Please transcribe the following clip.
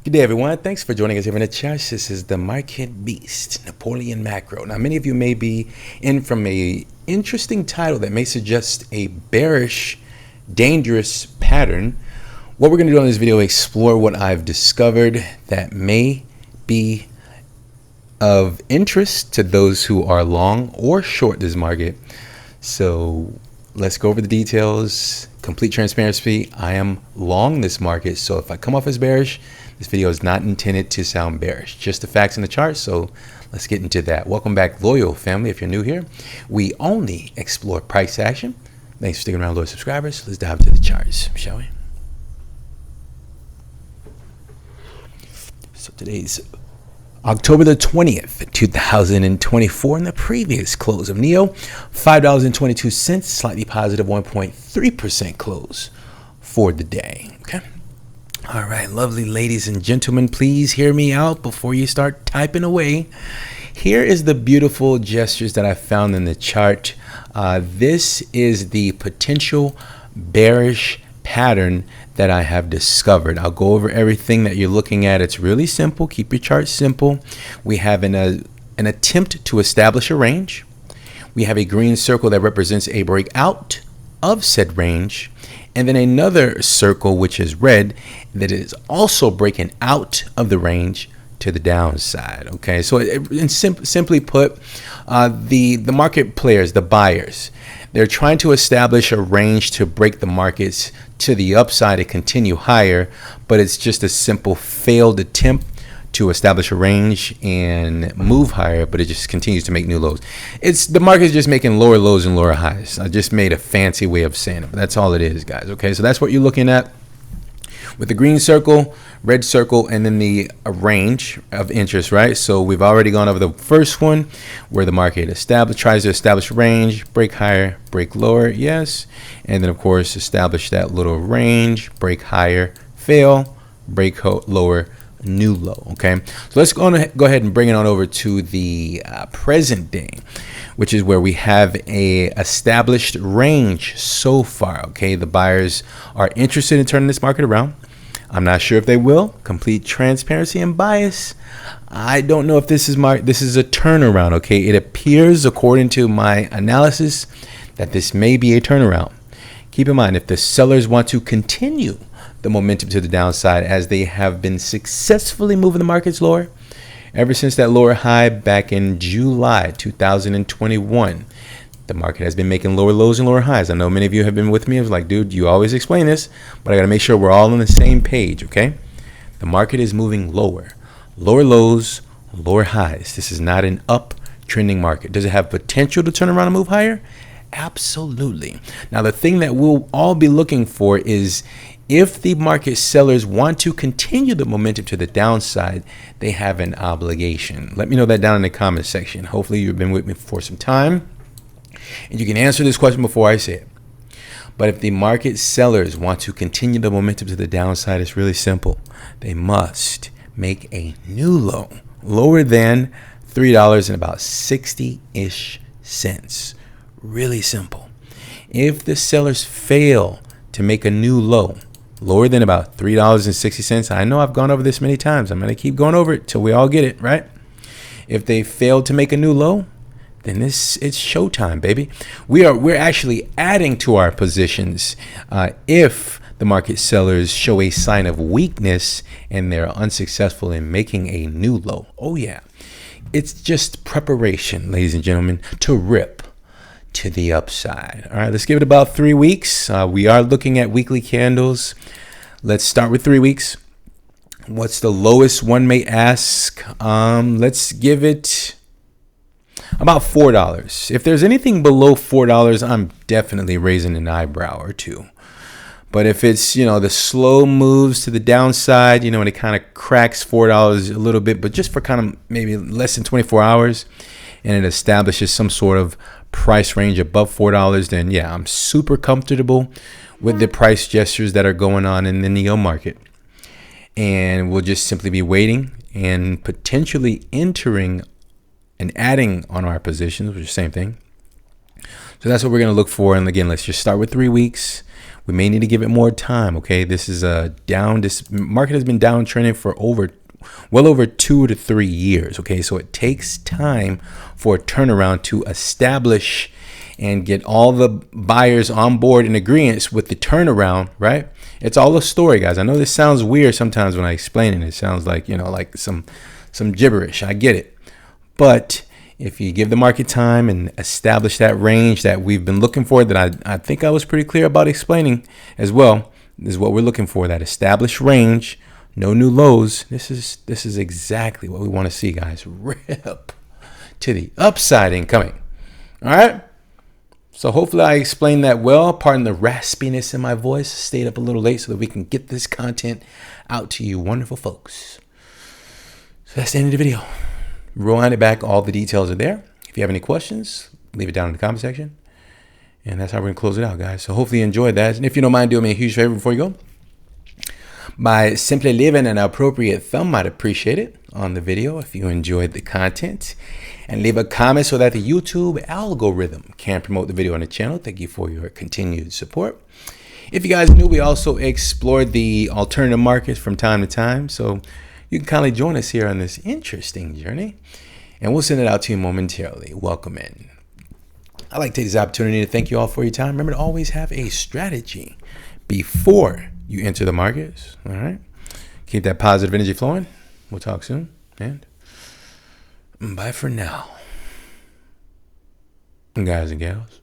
Good day, everyone. Thanks for joining us here in the chat. This is the Market Beast, Napoleon Macro. Now, many of you may be in from a interesting title that may suggest a bearish, dangerous pattern. What we're going to do on this video is explore what I've discovered that may be of interest to those who are long or short this market. So let's go over the details. Complete transparency. I am long this market. So if I come off as bearish, this video is not intended to sound bearish, just the facts in the chart. So let's get into that. Welcome back, loyal family. If you're new here, we only explore price action. Thanks for sticking around, loyal subscribers. Let's dive into the charts, shall we? So today's October the 20th, 2024, and the previous close of NEO, $5.22, slightly positive 1.3% close for the day. Okay. All right, lovely ladies and gentlemen, please hear me out before you start typing away. Here is the beautiful gestures that I found in the chart. This is the potential bearish pattern that I have discovered. I'll go over everything that you're looking at. It's really simple. Keep your chart simple. We have an attempt to establish a range. We have a green circle that represents a breakout of said range, and then another circle which is red that is also breaking out of the range to the downside. Okay, so simply put, the market players, the buyers, they're trying to establish a range to break the markets to the upside and continue higher, but it's just a simple failed attempt to establish a range and move higher, but it just continues to make new lows. The market is just making lower lows and lower highs. I just made a fancy way of saying it, but that's all it is, guys. Okay, so that's what you're looking at with the green circle, red circle, and then the range of interest, right? So we've already gone over the first one where the market tries to establish range, break higher, break lower, yes, and then of course establish that little range, break higher, fail, break lower, new low. Okay, so let's go ahead and bring it on over to the present day, which is where we have a established range so far. Okay, the buyers are interested in turning this market around. I'm not sure if they will. Complete transparency and bias. I don't know if this is a turnaround. Okay, it appears according to my analysis that this may be a turnaround. Keep in mind, if the sellers want to continue the momentum to the downside as they have been successfully moving the markets lower ever since that lower high back in July 2021, the market has been making lower lows and lower highs. I know many of you have been with me. I was like, dude, you always explain this, but I got to make sure we're all on the same page. Okay, the market is moving lower lows, lower highs. This is not an up trending market. Does it have potential to turn around and move higher? Absolutely. Now, the thing that we'll all be looking for is if the market sellers want to continue the momentum to the downside, they have an obligation. Let me know that down in the comment section. Hopefully you've been with me for some time and you can answer this question before I say it. But if the market sellers want to continue the momentum to the downside, it's really simple. They must make a new low, lower than $3 and about 60-ish cents. Really simple. If the sellers fail to make a new low lower than about $3.60, I know I've gone over this many times. I'm going to keep going over it till we all get it, right? If they fail to make a new low, then it's showtime, baby. We're actually adding to our positions if the market sellers show a sign of weakness and they're unsuccessful in making a new low. Oh yeah, it's just preparation, ladies and gentlemen, to rip to the upside. All right, let's give it about 3 weeks. We are looking at weekly candles. Let's start with 3 weeks. What's the lowest, one may ask? Let's give it about $4. If there's anything below $4, I'm definitely raising an eyebrow or two. But if it's, the slow moves to the downside, and it kind of cracks $4 a little bit, but just for kind of maybe less than 24 hours, and it establishes some sort of price range above $4, then yeah, I'm super comfortable with the price gestures that are going on in the NEO market. And we'll just simply be waiting and potentially entering and adding on our positions, which is the same thing, So that's what we're going to look for. And again, let's just start with 3 weeks. We may need to give it more time. Okay, this is a down. This market has been downtrending for well over 2 to 3 years. Okay, so it takes time for a turnaround to establish and get all the buyers on board in agreement with the turnaround. Right? It's all a story, guys. I know this sounds weird sometimes when I explain it. It sounds like, like some gibberish. I get it, but if you give the market time and establish that range that we've been looking for, that I think I was pretty clear about explaining as well, this is what we're looking for, that established range, no new lows. This is exactly what we want to see, guys. Rip to the upside incoming. All right. So hopefully I explained that well. Pardon the raspiness in my voice. Stayed up a little late so that we can get this content out to you wonderful folks. So that's the end of the video. Rewind it back. All the details are there. If you have any questions, leave it down in the comment section. And that's how we're going to close it out, guys. So hopefully you enjoyed that. And if you don't mind doing me a huge favor before you go, by simply leaving an appropriate thumb, I'd appreciate it on the video if you enjoyed the content. And leave a comment so that the YouTube algorithm can promote the video on the channel. Thank you for your continued support. If you guys knew, we also explored the alternative markets from time to time. So you can kindly join us here on this interesting journey, and we'll send it out to you momentarily. Welcome in. I'd like to take this opportunity to thank you all for your time. Remember to always have a strategy before you enter the markets. All right. Keep that positive energy flowing. We'll talk soon. And bye for now, guys and gals.